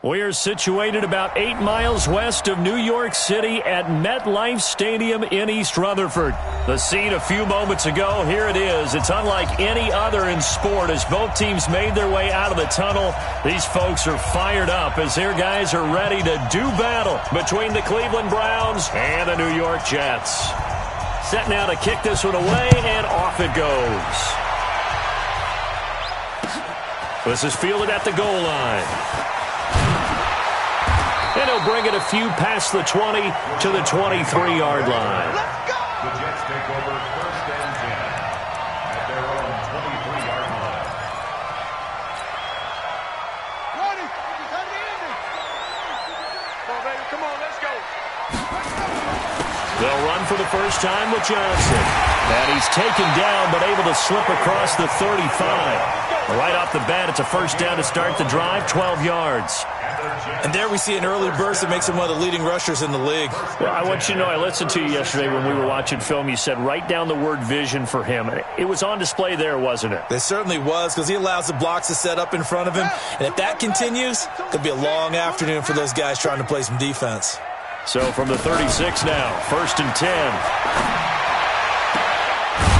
We are situated about 8 miles west of New York City at MetLife Stadium in East Rutherford. The scene a few moments ago, here it is. It's unlike any other in sport as both teams made their way out of the tunnel. These folks are fired up as their guys are ready to do battle between the Cleveland Browns and the New York Jets. Set now to kick this one away, and off it goes. This is fielded at the goal line. And he'll bring it a few past the 20 to the 23-yard line. Let's go! The Jets take over 1st and 10 at their own 23-yard line. Ronnie, it's on the ending. Come on, baby. Come on, let's go. They'll run for the first time with Johnson. And he's taken down but able to slip across the 35. Right off the bat, it's a first down to start the drive, 12 yards. And there we see an early burst that makes him one of the leading rushers in the league. Well, I want you to know, I listened to you yesterday when we were watching film. You said write down the word vision for him. It was on display there, wasn't it? It certainly was, because he allows the blocks to set up in front of him. And if that continues, it could be a long afternoon for those guys trying to play some defense. So from the 36 now, 1st and 10.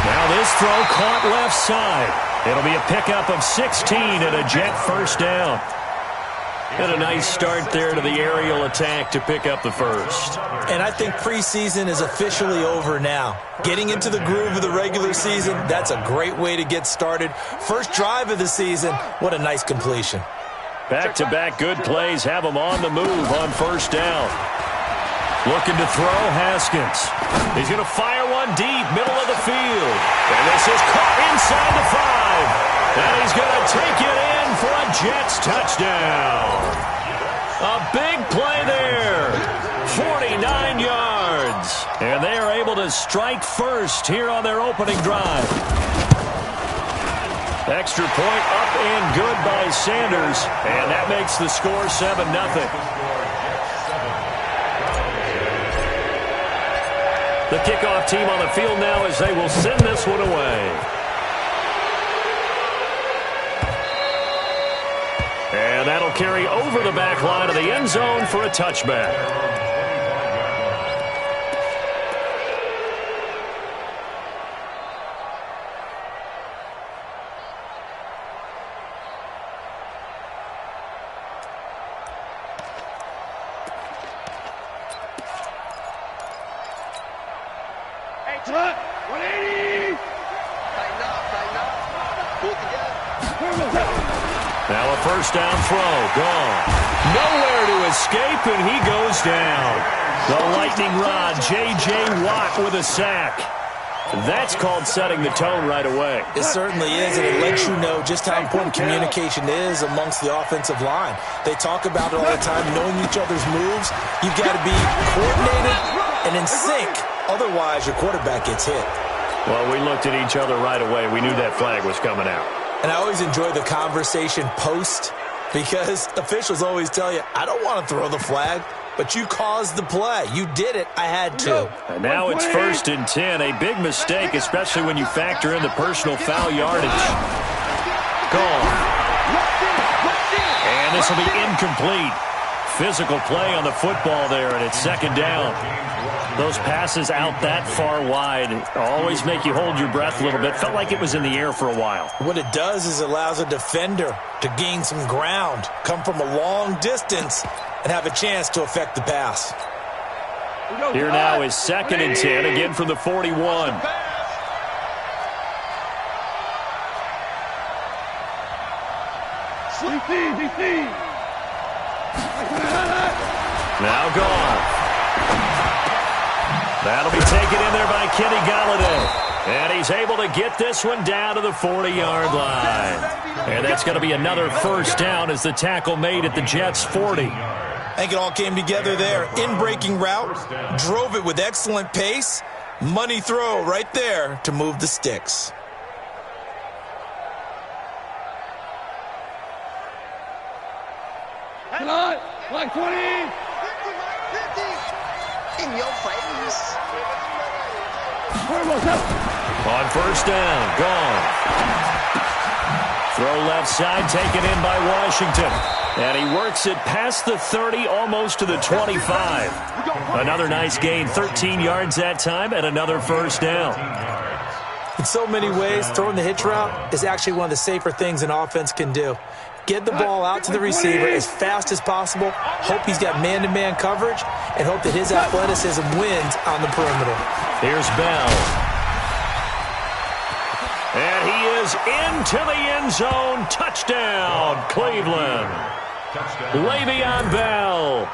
Now this throw caught left side. It'll be a pickup of 16 and a Jet first down. And a nice start there to the aerial attack to pick up the first. And I think preseason is officially over now. Getting into the groove of the regular season, that's a great way to get started. First drive of the season, what a nice completion. Back-to-back good plays have him on the move on first down. Looking to throw, Haskins. He's going to fire one deep, middle of the field. And this is caught inside the 5. And he's going to take it in for a Jets touchdown. A big play there. 49 yards. And they are able to strike first here on their opening drive. Extra point up and good by Sanders. And that makes the score 7-0. The kickoff team on the field now as they will send this one away. And that'll carry over the back line of the end zone for a touchback. Hey, Tuck, 180. Tighten up. Pull it together. Now a first down throw, gone. Nowhere to escape, and he goes down. The lightning rod, J.J. Watt with a sack. That's called setting the tone right away. It certainly is, and it lets you know just how important communication is amongst the offensive line. They talk about it all the time, knowing each other's moves. You've got to be coordinated and in sync. Otherwise, your quarterback gets hit. Well, we looked at each other right away. We knew that flag was coming out. And I always enjoy the conversation post because officials always tell you, I don't want to throw the flag, but you caused the play. You did it. I had to. And now it's 1st and 10. A big mistake, especially when you factor in the personal foul yardage. Gone. And this will be incomplete. Physical play on the football there, and it's 2nd down. Those passes out that far wide always make you hold your breath a little bit. Felt like it was in the air for a while. What it does is it allows a defender to gain some ground, come from a long distance, and have a chance to affect the pass. Here now is 2nd and 10, again from the 41. Now gone. That'll be taken in there by Kenny Golladay. And he's able to get this one down to the 40-yard line. And that's going to be another first down as the tackle made at the Jets' 40. I think it all came together there. In-breaking route, drove it with excellent pace. Money throw right there to move the sticks. Hang on. 120. In your face. On first down, gone. Throw left side, taken in by Washington. And he works it past the 30, almost to the 25. Another nice gain, 13 yards that time, and another first down. In so many ways, throwing the hitch route is actually one of the safer things an offense can do. Get the ball out to the receiver as fast as possible, hope he's got man-to-man coverage, and hope that his athleticism wins on the perimeter. Here's Bell. And he is into the end zone. Touchdown, Cleveland. Le'Veon Bell,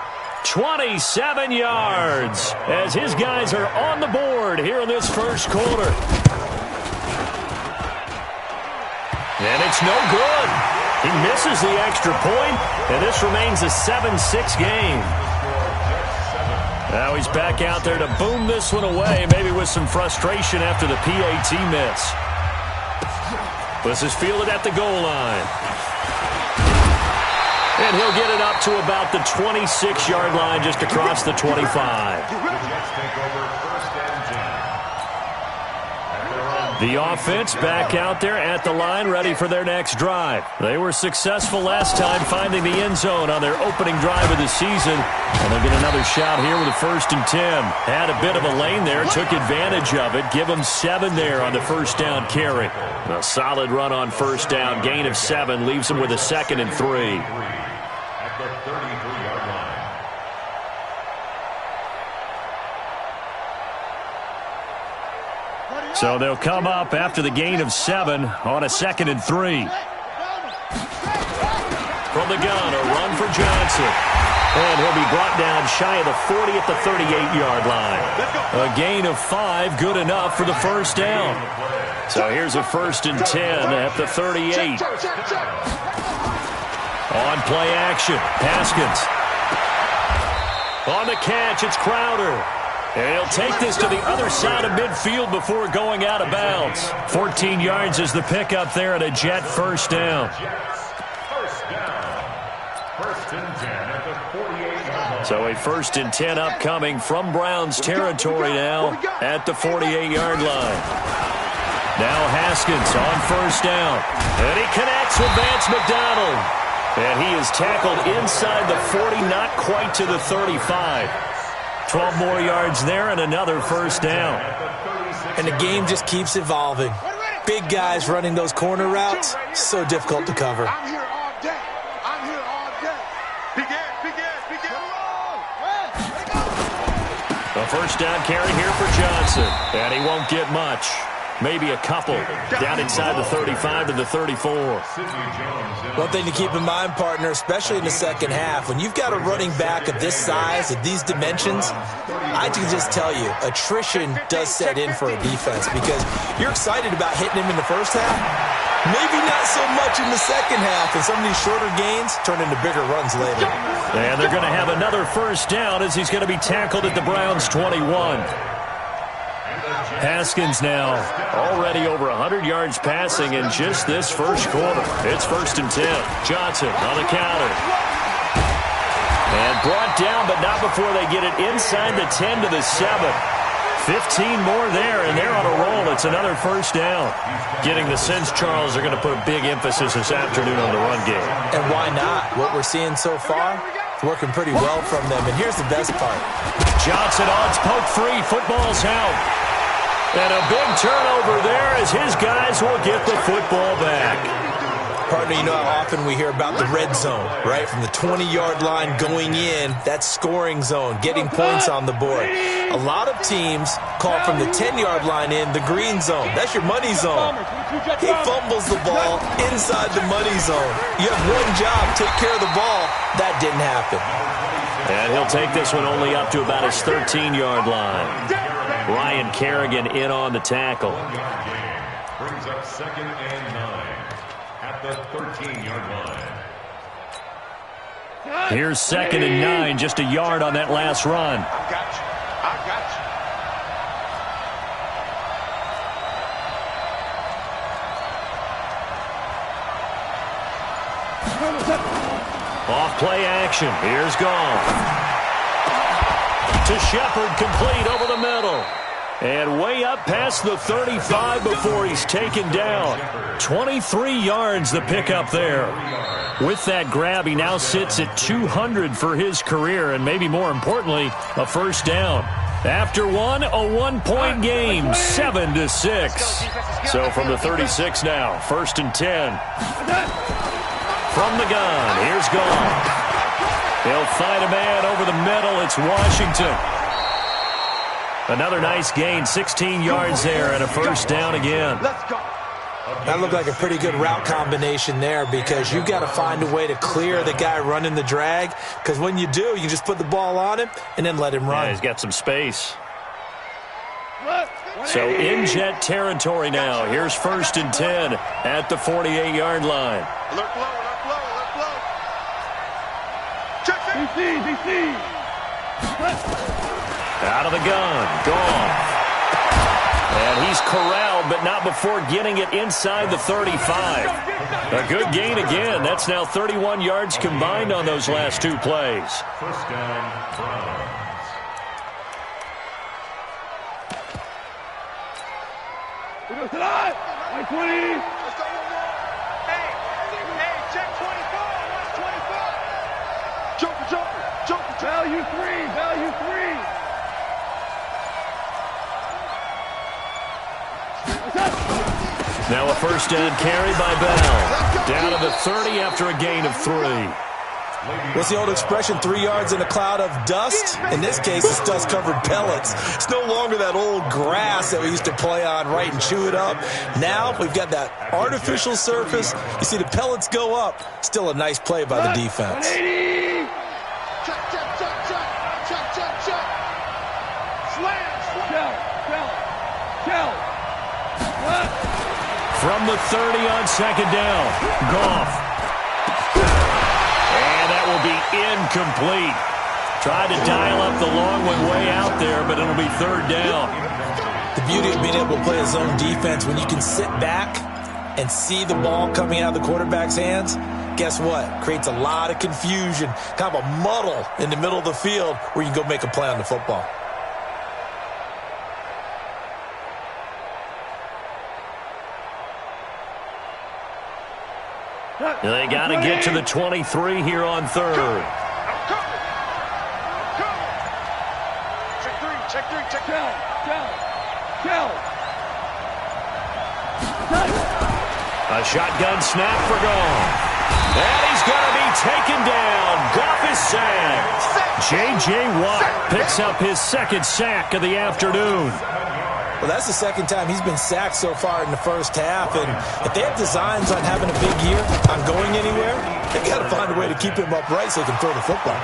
27 yards, as his guys are on the board here in this first quarter. And it's no good. He misses the extra point, and this remains a 7-6 game. Now he's back out there to boom this one away, maybe with some frustration after the PAT miss. This is fielded at the goal line. And he'll get it up to about the 26-yard line, just across the 25. The offense back out there at the line, ready for their next drive. They were successful last time finding the end zone on their opening drive of the season. And they'll get another shot here with a 1st and 10. Had a bit of a lane there, took advantage of it. Give them 7 there on the first down carry. A solid run on first down. Gain of 7 leaves them with a 2nd and 3. At the 33-yard line. So they'll come up after the gain of 7 on a 2nd and 3. From the gun, a run for Johnson. And he'll be brought down shy of the 40 at the 38-yard line. A gain of 5, good enough for the first down. So here's a 1st and 10 at the 38. On play action, Haskins. On the catch, it's Crowder. And he'll take this to the other side of midfield before going out of bounds. 14 yards is the pickup there at a Jet first down. So a 1st and 10 upcoming from Browns territory now at the 48-yard line. Now Haskins on first down. And he connects with Vance McDonald. And he is tackled inside the 40, not quite to the 35. 12 more yards there and another first down. And the game just keeps evolving. Big guys running those corner routes, so difficult to cover. I'm here all day. I'm here all day. Begin. A first down carry here for Johnson. And he won't get much. Maybe a couple. Down inside the 35 to the 34. One thing to keep in mind, partner, especially in the second half, when you've got a running back of this size, of these dimensions, I can just tell you, attrition does set in for a defense because you're excited about hitting him in the first half. Maybe not so much in the second half, and some of these shorter gains turn into bigger runs later. And they're going to have another first down as he's going to be tackled at the Browns' 21. Haskins now already over 100 yards passing in just this first quarter. It's 1st and 10. Johnson on the counter. And brought down, but not before they get it inside the 10 to the 7. 15 more there, and they're on a roll. It's another first down. Getting the sense, Charles, they're going to put a big emphasis this afternoon on the run game. And why not? What we're seeing so far, it's working pretty well from them. And here's the best part. Johnson odds poke free. Football's out. And a big turnover there as his guys will get the football back. Partner, you know how often we hear about the red zone, right? From the 20-yard line going in, that's scoring zone, getting points on the board. A lot of teams call from the 10-yard line in the green zone. That's your money zone. He fumbles the ball inside the money zone. You have one job, take care of the ball. That didn't happen. And he'll take this one only up to about his 13-yard line. Ryan Kerrigan in on the tackle. Brings up 2nd and 9 at the 13-yard line. Here's 2nd and 9, just a yard on that last run. I got you. Off play action. Here's Goff. To Shepard, complete over the middle. And way up past the 35 before he's taken down. 23 yards the pickup there. With that grab, he now sits at 200 for his career, and maybe more importantly, a first down. After one, a one-point game, 7-6. So from the 36 now, 1st and 10. From the gun, here's Goff. He'll find a man over the middle. It's Washington. Another nice gain, 16 yards there, and a first down again. Let's go. That looked like a pretty good route combination there, because you've got to find a way to clear the guy running the drag, because when you do, you just put the ball on him and then let him run. Yeah, he's got some space. So in jet territory now. Here's 1st and 10 at the 48-yard line. Alert flow, alert flow, alert flow. Check it. DC. Out of the gun, Goff. And he's corralled, but not before getting it inside the 35. A good gain again. That's now 31 yards combined on those last two plays. First down, Browns. Let's go, 20. Let's go, 1 more. Hey, check 24. What's 24? Joker. Value 3. Now a first down carry by Bell. Down to the 30 after a gain of 3. What's the old expression, 3 yards in a cloud of dust? In this case, it's dust-covered pellets. It's no longer that old grass that we used to play on, right, and chew it up. Now we've got that artificial surface. You see the pellets go up. Still a nice play by the defense. 180. Check. Slam. Shell. From the 30 on 2nd down, Goff. And that will be incomplete. Tried to dial up the long one way out there, but it'll be 3rd down. The beauty of being able to play a zone defense, when you can sit back and see the ball coming out of the quarterback's hands, guess what? Creates a lot of confusion, kind of a muddle in the middle of the field where you can go make a play on the football. They got to get to the 23 here on 3rd. I'm coming. Check 3. A shotgun snap for Goff. And he's going to be taken down. Goff is sacked. J.J. Watt picks up his 2nd sack of the afternoon. Well, that's the 2nd time he's been sacked so far in the first half. And if they have designs on having a big year, on going anywhere, they've got to find a way to keep him upright so he can throw the football.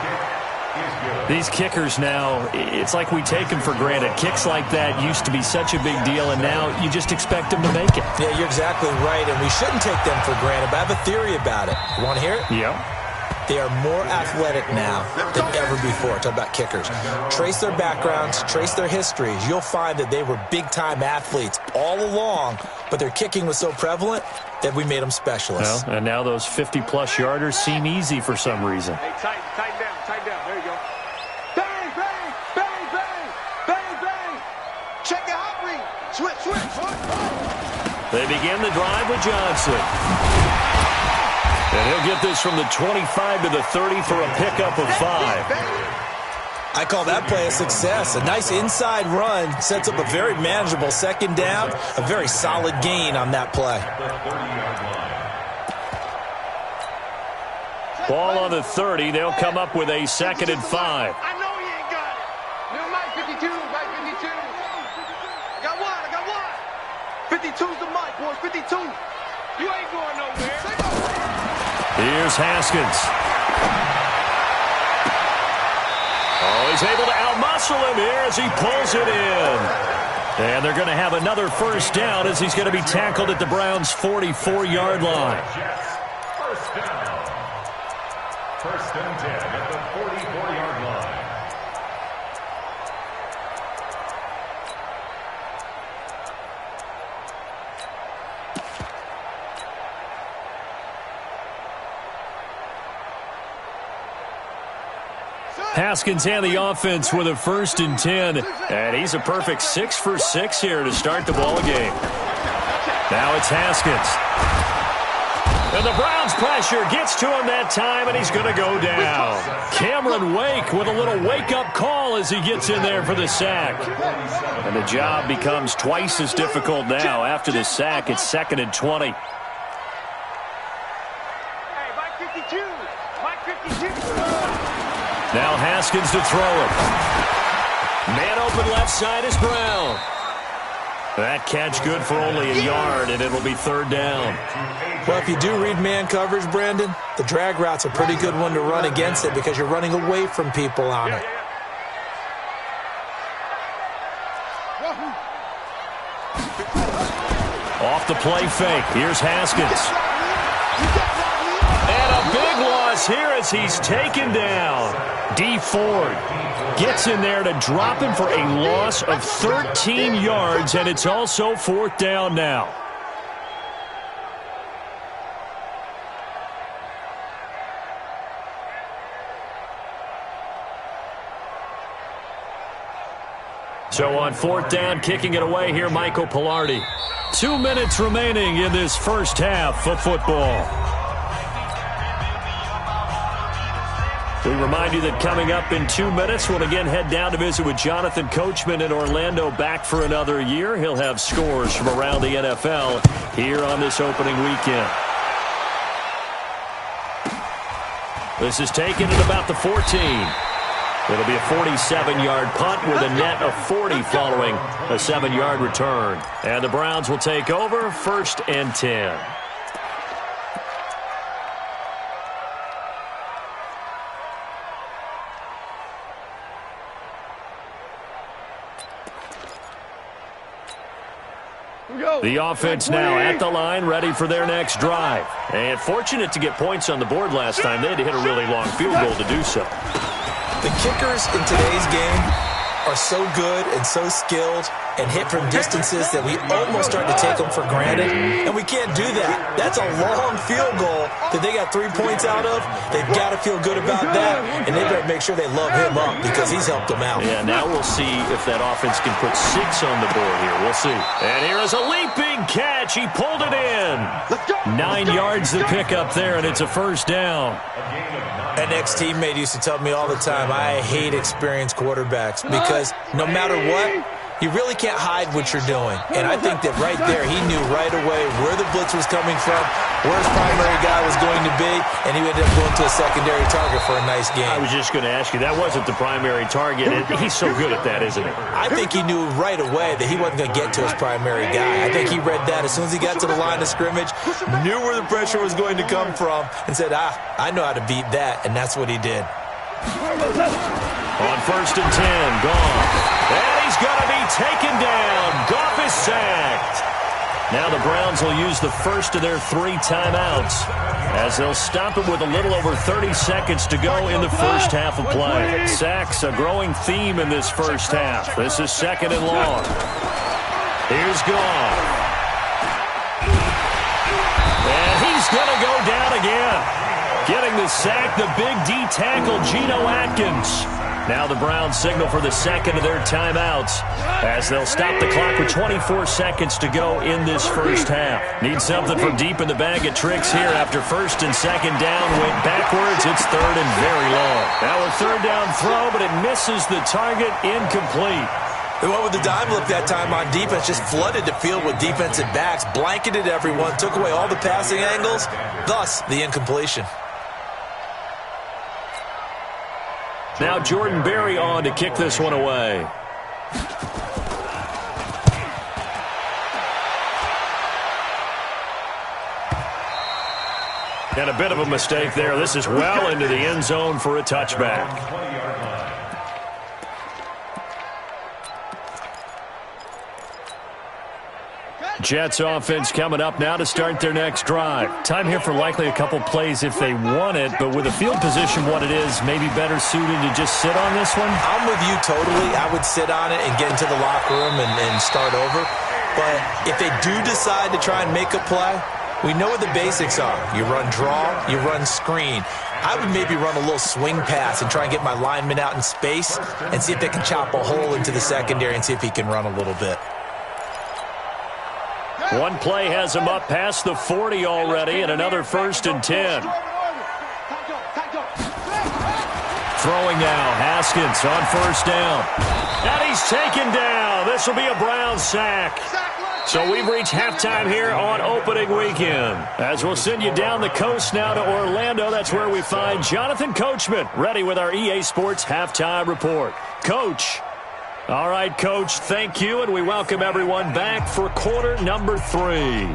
These kickers now, it's like we take them for granted. Kicks like that used to be such a big deal, and now you just expect them to make it. Yeah, you're exactly right, and we shouldn't take them for granted, but I have a theory about it. You want to hear it? Yeah. They are more athletic now than ever before. Talk about kickers. Trace their backgrounds, trace their histories. You'll find that they were big-time athletes all along, but their kicking was so prevalent that we made them specialists. Well, and now those 50-plus yarders seem easy for some reason. Hey, tighten down. There you go. Bang. Check the hot read. Switch. They begin the drive with Johnson. And he'll get this from the 25 to the 30 for a pickup of 5. I call that play a success. A nice inside run sets up a very manageable 2nd down, a very solid gain on that play. Ball on the 30. They'll come up with a 2nd and 5. I know he ain't got it. Little Mike 52. I got one. 52's the mic, boys. 52. You ain't going nowhere. Here's Haskins. Oh, he's able to outmuscle him here as he pulls it in. And they're going to have another first down as he's going to be tackled at the Browns' 44-yard line. First down. 1st and 10 at the 44-yard line. Haskins and the offense with a 1st and 10. And he's a perfect 6 for 6 here to start the ball game. Now it's Haskins. And the Browns pressure gets to him that time, and he's going to go down. Cameron Wake with a little wake-up call as he gets in there for the sack. And the job becomes twice as difficult now. After the sack, it's 2nd and 20. Now Haskins to throw it. Man open left side is Brown. That catch good for only a yard, and it'll be 3rd down. Well, if you do read man coverage, Brandon, the drag route's a pretty good one to run against it because you're running away from people on it. Off the play fake. Here's Haskins. And a big loss here as he's taken down. D. Ford gets in there to drop him for a loss of 13 yards, and it's also 4th down now. So on 4th down, kicking it away here, Michael Pilardi. 2 minutes remaining in this first half of football. We remind you that coming up in 2 minutes, we'll again head down to visit with Jonathan Coachman in Orlando, back for another year. He'll have scores from around the NFL here on this opening weekend. This is taken at about the 14. It'll be a 47-yard punt with a net of 40 following a 7-yard return. And the Browns will take over, 1st and 10. The offense now at the line, ready for their next drive. And fortunate to get points on the board last time. They had to hit a really long field goal to do so. The kickers in today's game are so good and so skilled and hit from distances that we almost start to take them for granted, and we can't do that. That's a long field goal that they got 3 points out of. They've got to feel good about that, and they better make sure they love him up because he's helped them out. Yeah, now we'll see if that offense can put 6 on the board here. We'll see. And here is a leaping catch. He pulled it in. 9 yards to pick up there, and it's a 1st down. An ex-teammate used to tell me all the time, I hate experienced quarterbacks because no matter what, you really can't hide what you're doing. And I think that right there, he knew right away where the blitz was coming from, where his primary guy was going to be, and he ended up going to a secondary target for a nice game. I was just going to ask you, that wasn't the primary target. He's so good at that, isn't he? I think he knew right away that he wasn't going to get to his primary guy. I think he read that as soon as he got to the line of scrimmage, knew where the pressure was going to come from, and said, I know how to beat that, and that's what he did. On 1st and 10, Goff. And he's going to be taken down. Goff is sacked. Now the Browns will use the first of their 3 timeouts as they'll stop it with a little over 30 seconds to go in the first half of play. Sacks, a growing theme in this first half. This is 2nd and long. Here's Goff. And he's going to go down again. Getting the sack, the big D tackle, Geno Atkins. Now the Browns signal for the 2nd of their timeouts as they'll stop the clock with 24 seconds to go in this first half. Need something from deep in the bag of tricks here after 1st and 2nd down. Went backwards. It's 3rd and very long. Now a 3rd down throw, but it misses the target. Incomplete. They went with the dime look that time on defense, just flooded the field with defensive backs, blanketed everyone, took away all the passing angles, thus the incompletion. Now Jordan Berry on to kick this one away. And a bit of a mistake there. This is well into the end zone for a touchback. Jets offense coming up now to start their next drive. Time here for likely a couple plays if they want it, but with the field position what it is, maybe better suited to just sit on this one? I'm with you totally. I would sit on it and get into the locker room and start over. But if they do decide to try and make a play, We know what the basics are. You run draw, you run screen. I would maybe run a little swing pass and try and get my lineman out in space and see if they can chop a hole into the secondary and see if he can run a little bit. One play has him up past the 40 already, and another 1st and 10. Throwing now, Haskins on 1st down. And he's taken down. This will be a Brown sack. So we've reached halftime here on opening weekend. As we'll send you down the coast now to Orlando, that's where we find Jonathan Coachman ready with our EA Sports halftime report. Coach. All right, Coach, thank you, and we welcome everyone back for quarter number 3.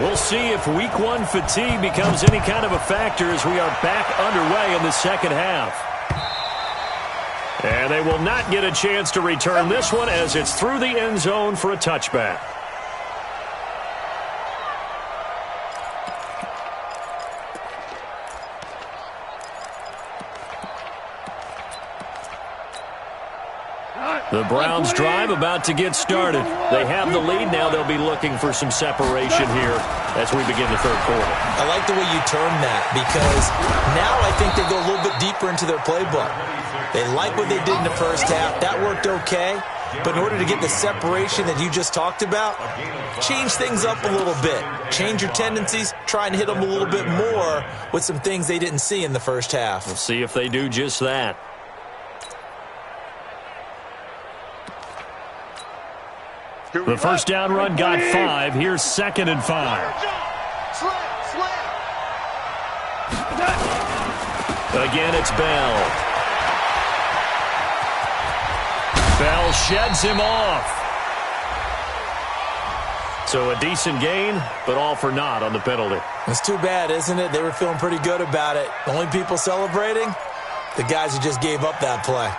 We'll see if week 1 fatigue becomes any kind of a factor as we are back underway in the second half. And they will not get a chance to return this one as it's through the end zone for a touchback. The Browns drive about to get started. They have the lead now. They'll be looking for some separation here as we begin the third quarter. I like the way you term that because now I think they go a little bit deeper into their playbook. They like what they did in the first half. That worked okay. But in order to get the separation that you just talked about, change things up a little bit. Change your tendencies. Try and hit them a little bit more with some things they didn't see in the first half. We'll see if they do just that. The first down run got 5. Here's 2nd and 5. Again, it's Bell. Bell sheds him off. So a decent gain, but all for naught on the penalty. It's too bad, isn't it? They were feeling pretty good about it. The only people celebrating, the guys who just gave up that play.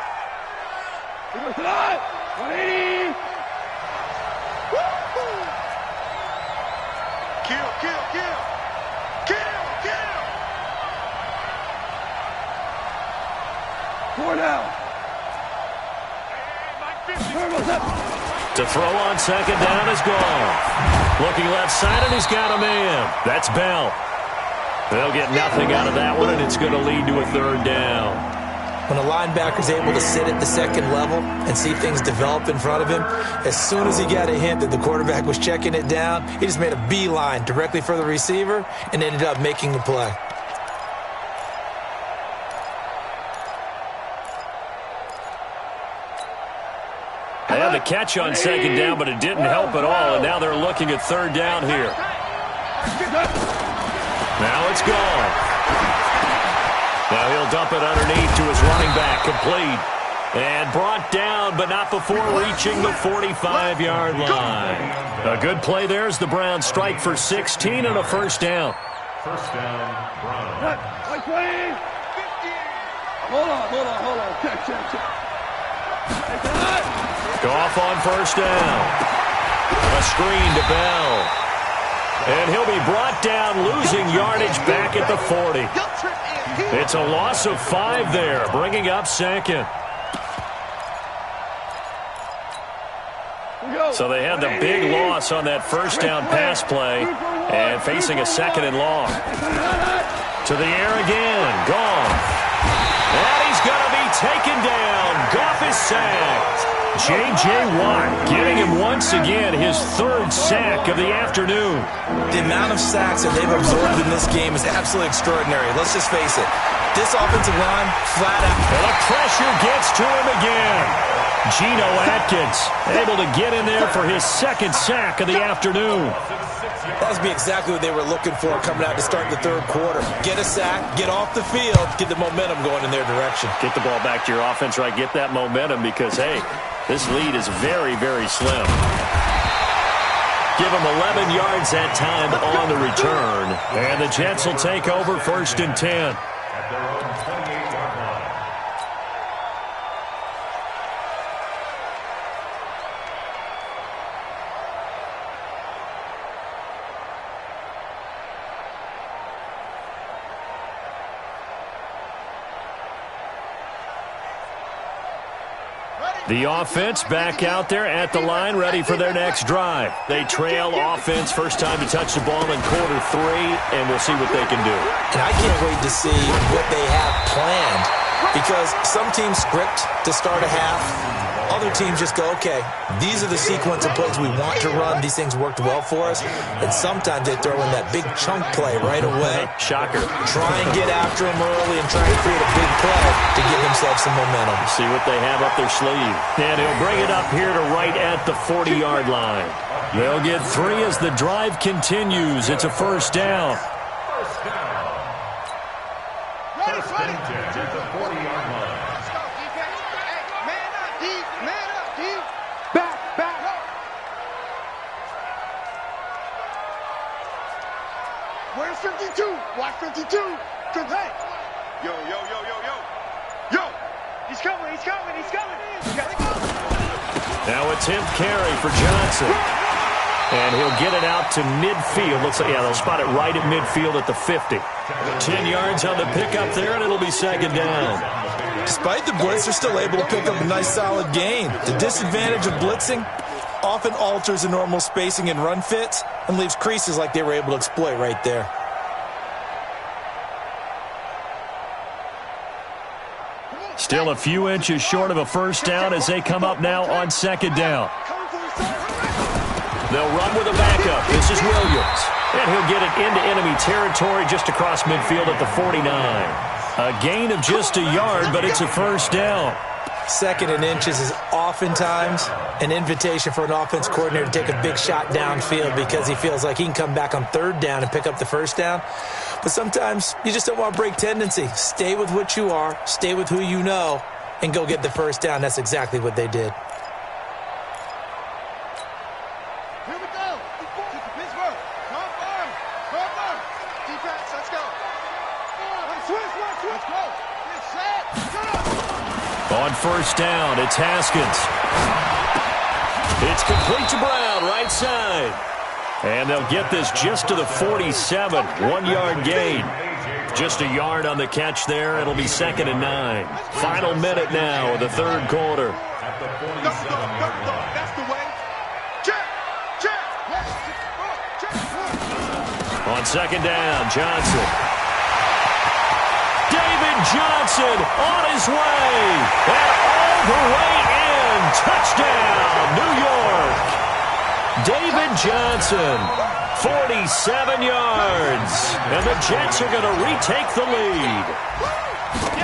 To throw on 2nd down is gone. Looking left side, and he's got a man. That's Bell. They'll get nothing out of that one, and it's going to lead to a 3rd down. When a linebacker's able to sit at the 2nd level and see things develop in front of him, as soon as he got a hint that the quarterback was checking it down, he just made a beeline directly for the receiver and ended up making the play. They had the catch on 2nd down, but it didn't help at all, and now they're looking at 3rd down here. Now it's gone. Now he'll dump it underneath to his running back, complete. And brought down, but not before reaching the 45-yard line. A good play there as the Browns strike for 16 and a 1st down. 1st down, Browns. Hold on. Check. Goff on 1st down. A screen to Bell. And he'll be brought down, losing yardage back at the 40. It's a loss of 5 there, bringing up 2nd. So they had the big loss on that 1st down pass play and facing a 2nd and long. To the air again, Goff. And he's going to be taken down. Goff is sacked. J.J. Watt getting him once again his 3rd sack of the afternoon. The amount of sacks that they've absorbed in this game is absolutely extraordinary. Let's just face it. This offensive line, flat out. And the pressure gets to him again. Geno Atkins able to get in there for his 2nd sack of the afternoon. That must be exactly what they were looking for coming out to start the 3rd quarter. Get a sack, get off the field, get the momentum going in their direction. Get the ball back to your offense, right? Get that momentum because, hey, this lead is very, very slim. Give them 11 yards that time on the return. And the Jets will take over 1st and 10. At their own 28-yard line. The offense back out there at the line, ready for their next drive. They trail offense, first time to touch the ball in quarter 3, and we'll see what they can do. And I can't wait to see what they have planned, because some teams script to start a half. Other teams just go, okay, these are the sequence of plays we want to run. These things worked well for us. And sometimes they throw in that big chunk play right away. Shocker. Try and get after them early and try and create a big play to give themselves some momentum. See what they have up their sleeve. And he'll bring it up here to right at the 40-yard line. They'll get 3 as the drive continues. It's a first down. First down. First and 10 at the 40-yard line. Where's 52? Watch 52. Good play. Yo. He's coming. Now a 10th carry for Johnson. And he'll get it out to midfield. Looks like, yeah, they'll spot it right at midfield at the 50. 10 yards on the pickup there, and it'll be second down. Despite the blitz, they're still able to pick up a nice solid gain. The disadvantage of blitzing often alters the normal spacing and run fits and leaves creases like they were able to exploit right there. Still a few inches short of a first down as they come up now on second down. They'll run with a backup. This is Williams. And he'll get it into enemy territory just across midfield at the 49. A gain of just a yard, but it's a first down. Second and inches is oftentimes an invitation for an offense coordinator to take a big shot downfield because he feels like he can come back on third down and pick up the first down. But sometimes you just don't want to break tendency. Stay with what you are, stay with who you know, and go get the first down. That's exactly what they did. Here we go. Pittsburgh. Come on. Defense, let's go. Switch. Let's go. Get set. On first down, it's Haskins. It's complete to Brown, right side. And they'll get this just to the 47, 1-yard gain. Just a yard on the catch there. It'll be second and 9. Final minute now of the third quarter. At the 47-yard line. That's the way. Check. On second down, Johnson. David Johnson on his way. And all the way in. Touchdown, New York. David Johnson, 47 yards. And the Jets are going to retake the lead.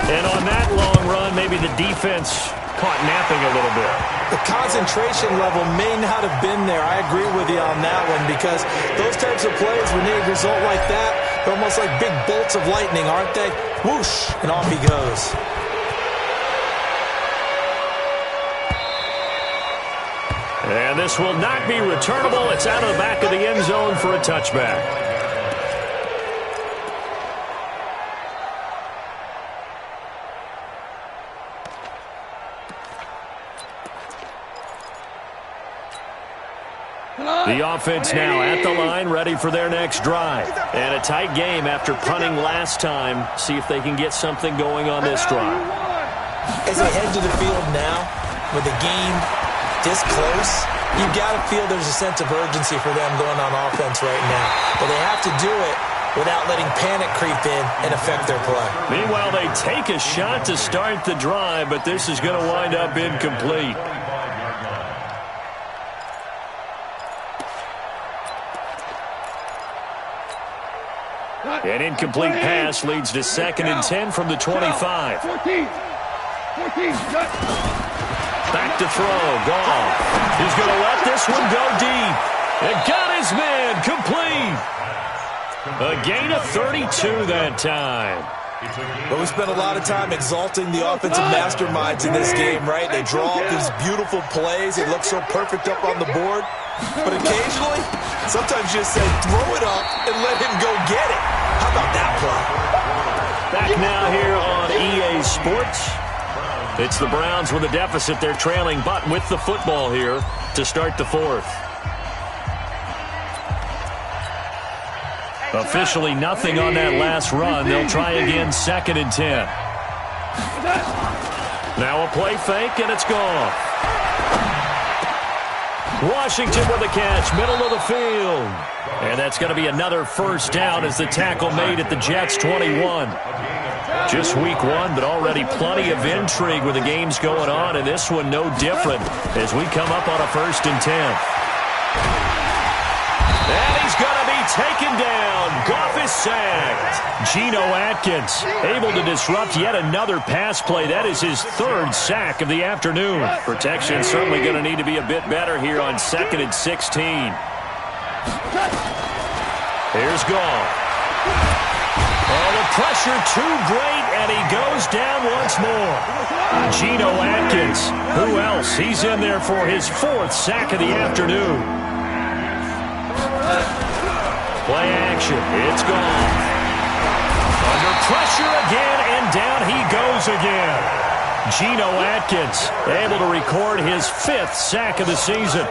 And on that long run, maybe the defense caught napping a little bit. The concentration level may not have been there. I agree with you on that one because those types of plays, when they result like that, they're almost like big bolts of lightning, aren't they? Whoosh, and off he goes. And this will not be returnable. It's out of the back of the end zone for a touchback. The offense now at the line, ready for their next drive. And a tight game after punting last time. See if they can get something going on this drive. As they head to the field now, with the game this close, you've got to feel there's a sense of urgency for them going on offense right now. But they have to do it without letting panic creep in and affect their play. Meanwhile, they take a shot to start the drive, but this is going to wind up incomplete. An incomplete pass leads to second and 10 from the 25. 14. Back to throw. Goff. He's going to let this one go deep. And got his man complete. A gain of 32 that time. But we spent a lot of time exalting the offensive masterminds in this game, right? They draw up these beautiful plays. They look so perfect up on the board. But occasionally, sometimes you just say, throw it up and let him go get it. How about that play? Back now here on EA Sports. It's the Browns with a deficit. They're trailing, but with the football here to start the fourth. Officially nothing on that last run. They'll try again, second and 10. Now a play fake, and it's gone. Washington with the catch, middle of the field. And that's going to be another first down as the tackle made at the Jets' 21. Just week one, but already plenty of intrigue with the games going on, and this one no different as we come up on a 1st and 10. And he's going to be taken down. Goff is sacked. Geno Atkins able to disrupt yet another pass play. That is his 3rd sack of the afternoon. Protection certainly going to need to be a bit better here on 2nd and 16. Here's Goff. Oh, the pressure too great, and he goes down once more. Geno Atkins. Who else? He's in there for his 4th sack of the afternoon. Play action. It's gone. Under pressure again, and down he goes again. Geno Atkins able to record his 5th sack of the season.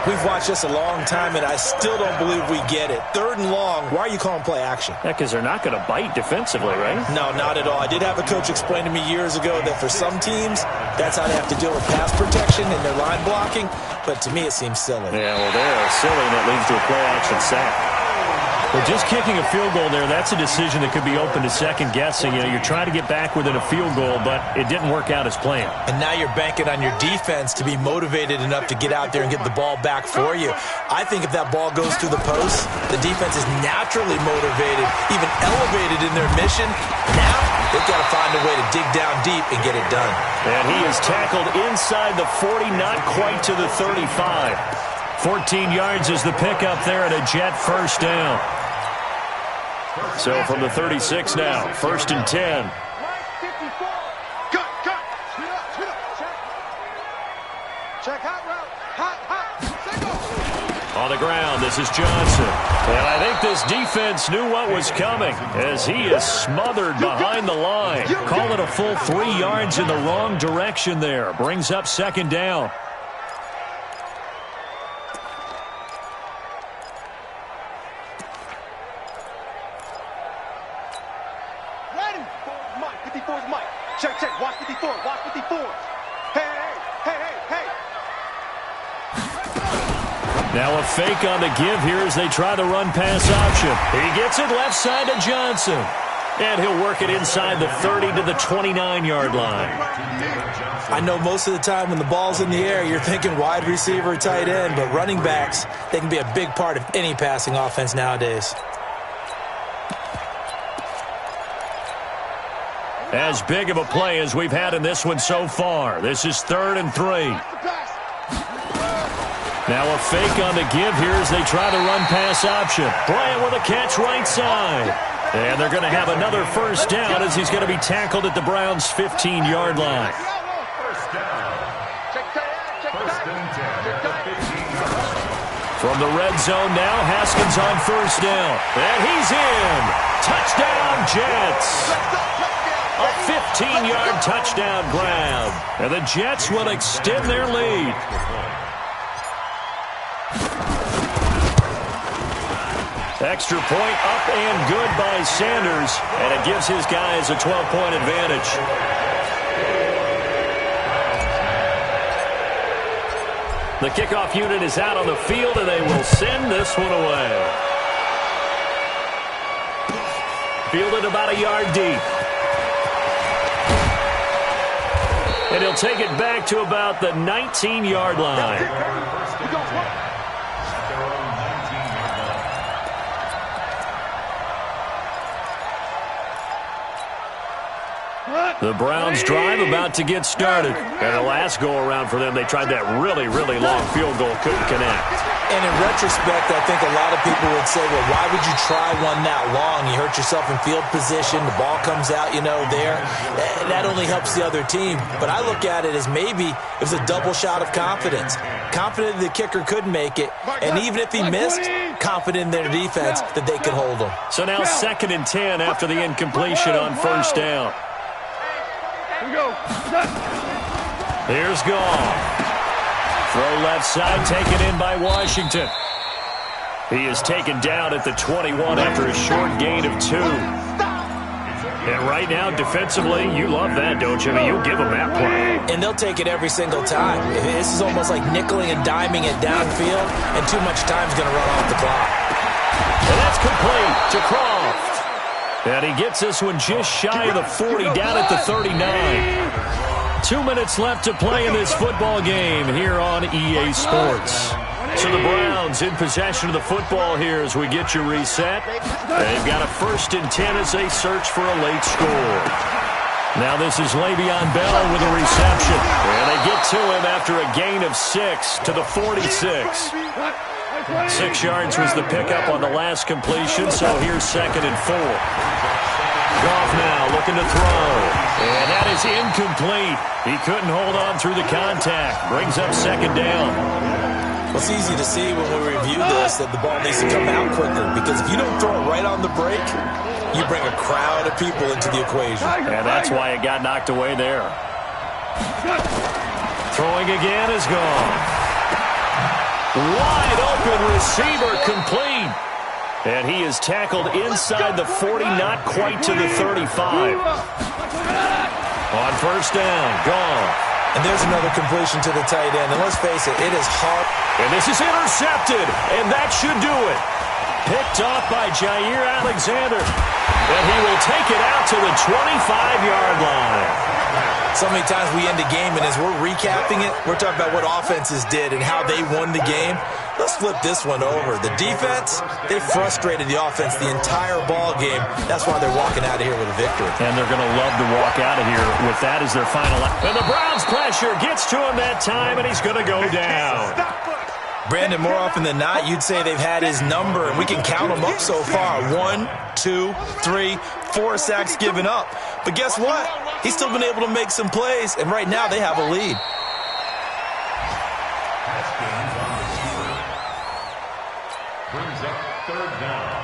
We've watched this a long time, and I still don't believe we get it. 3rd and long. Why are you calling play action? Yeah, because they're not going to bite defensively, right? No, not at all. I did have a coach explain to me years ago that for some teams, that's how they have to deal with pass protection and their line blocking. But to me, it seems silly. Yeah, well, they're silly, and that leads to a play action sack. Well, just kicking a field goal there, that's a decision that could be open to second guessing. You know, you're trying to get back within a field goal, but it didn't work out as planned. And now you're banking on your defense to be motivated enough to get out there and get the ball back for you. I think if that ball goes through the post, the defense is naturally motivated, even elevated in their mission. Now they've got to find a way to dig down deep and get it done. And he is tackled inside the 40, not quite to the 35. 14 yards is the pickup there and a Jet first down. So from the 36 now, 1st and 10. On the ground, this is Johnson. And I think this defense knew what was coming as he is smothered behind the line. Call it a full 3 yards in the wrong direction there. Brings up 2nd down. Check, watch 54, watch 54. Hey. Now a fake on the give here as they try the run-pass option. He gets it left side to Johnson. And he'll work it inside the 30 to the 29-yard line. I know most of the time when the ball's in the air, you're thinking wide receiver, tight end, but running backs, they can be a big part of any passing offense nowadays. As big of a play as we've had in this one so far. This is 3rd and 3. Now a fake on the give here as they try the run-pass option. Bryant with a catch right side. And they're going to have another first down as he's going to be tackled at the Browns' 15-yard line. From the red zone now, Haskins on first down. And he's in. Touchdown, Jets. A 15-yard touchdown grab. And the Jets will extend their lead. Extra point up and good by Sanders. And it gives his guys a 12-point advantage. The kickoff unit is out on the field, and they will send this one away. Fielded about a yard deep. And he'll take it back to about the 19-yard line. The Browns drive about to get started. And the last go-around for them, they tried that really, really long field goal, couldn't connect. And in retrospect, I think a lot of people would say, well, why would you try one that long? You hurt yourself in field position. The ball comes out, there. That only helps the other team. But I look at it as maybe it was a double shot of confidence. Confident the kicker could make it. And even if he missed, confident in their defense that they could hold him. So now 2nd and 10 after the incompletion on first down. Here we go. Here's Goff. Throw left side, taken in by Washington. He is taken down at the 21 after a short gain of 2. And right now, defensively, you love that, don't you? I mean, you'll give them that play. And they'll take it every single time. This is almost like nickeling and diming it downfield, and too much time's going to run off the clock. And that's complete to Croft. And he gets this one just shy of the 40, down at the 39. 2 minutes left to play in this football game here on EA Sports. So the Browns in possession of the football here as we get you reset. They've got a 1st and 10 as they search for a late score. Now this is Le'Veon Bell with a reception. And they get to him after a gain of 6 to the 46. 6 yards was the pickup on the last completion, so here's 2nd and 4. Goff now looking to throw. And that is incomplete. He couldn't hold on through the contact. Brings up 2nd down. Well, it's easy to see when we review this that the ball needs to come out quicker, because if you don't throw it right on the break, you bring a crowd of people into the equation. And that's why it got knocked away there. Throwing again is gone. Wide open receiver complete. And he is tackled inside the 40, not quite to the 35. On 1st down, gone. And there's another completion to the tight end. And let's face it, it is hard. And this is intercepted, and that should do it. Picked off by Jair Alexander. And he will take it out to the 25-yard line. So many times we end a game, and as we're recapping it, we're talking about what offenses did and how they won the game. Let's flip this one over. The defense, they frustrated the offense the entire ball game. That's why they're walking out of here with a victory. And they're going to love to walk out of here with that as their final. And the Browns pressure gets to him that time, and he's going to go down. Brandon, more often than not, you'd say they've had his number, and we can count them up so far. 1, 2, 3, 4 sacks given up. But guess what? He's still been able to make some plays, and right now they have a lead. Brings up 3rd down.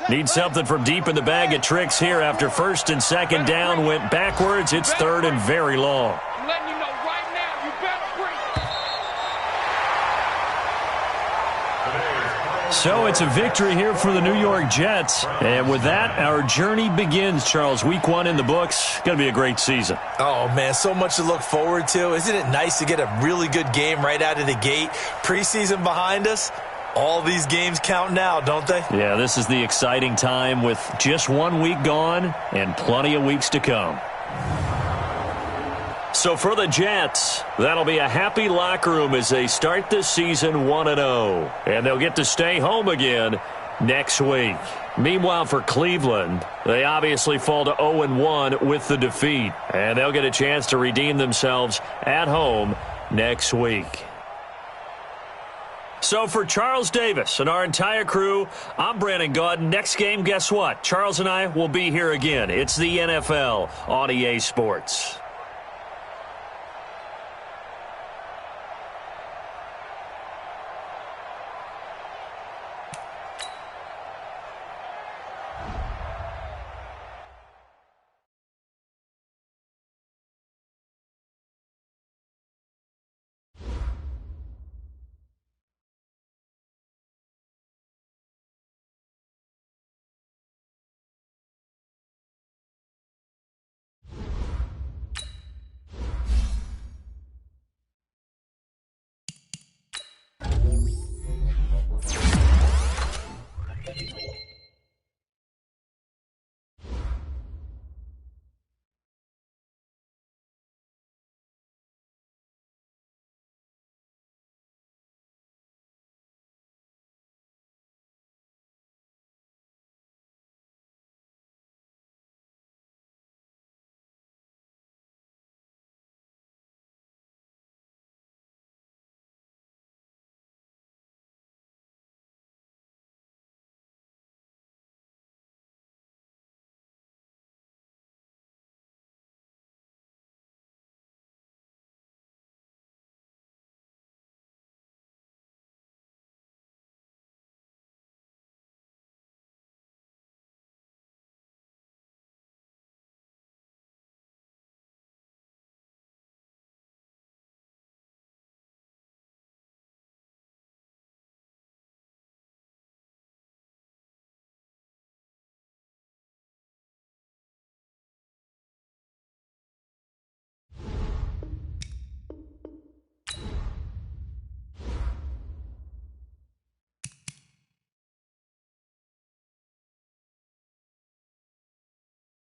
Need something from deep in the bag of tricks here after 1st and 2nd down went backwards. It's 3rd and very long. I'm letting you know right now, you better bring. So it's a victory here for the New York Jets. And with that, our journey begins, Charles. Week 1 in the books. Going to be a great season. Oh, man, so much to look forward to. Isn't it nice to get a really good game right out of the gate? Preseason behind us. All these games count now, don't they? Yeah, this is the exciting time with just 1 week gone and plenty of weeks to come. So for the Jets, that'll be a happy locker room as they start this season 1-0. And they'll get to stay home again next week. Meanwhile, for Cleveland, they obviously fall to 0-1 with the defeat. And they'll get a chance to redeem themselves at home next week. So for Charles Davis and our entire crew, I'm Brandon Gaudin. Next game, guess what? Charles and I will be here again. It's the NFL on EA Sports.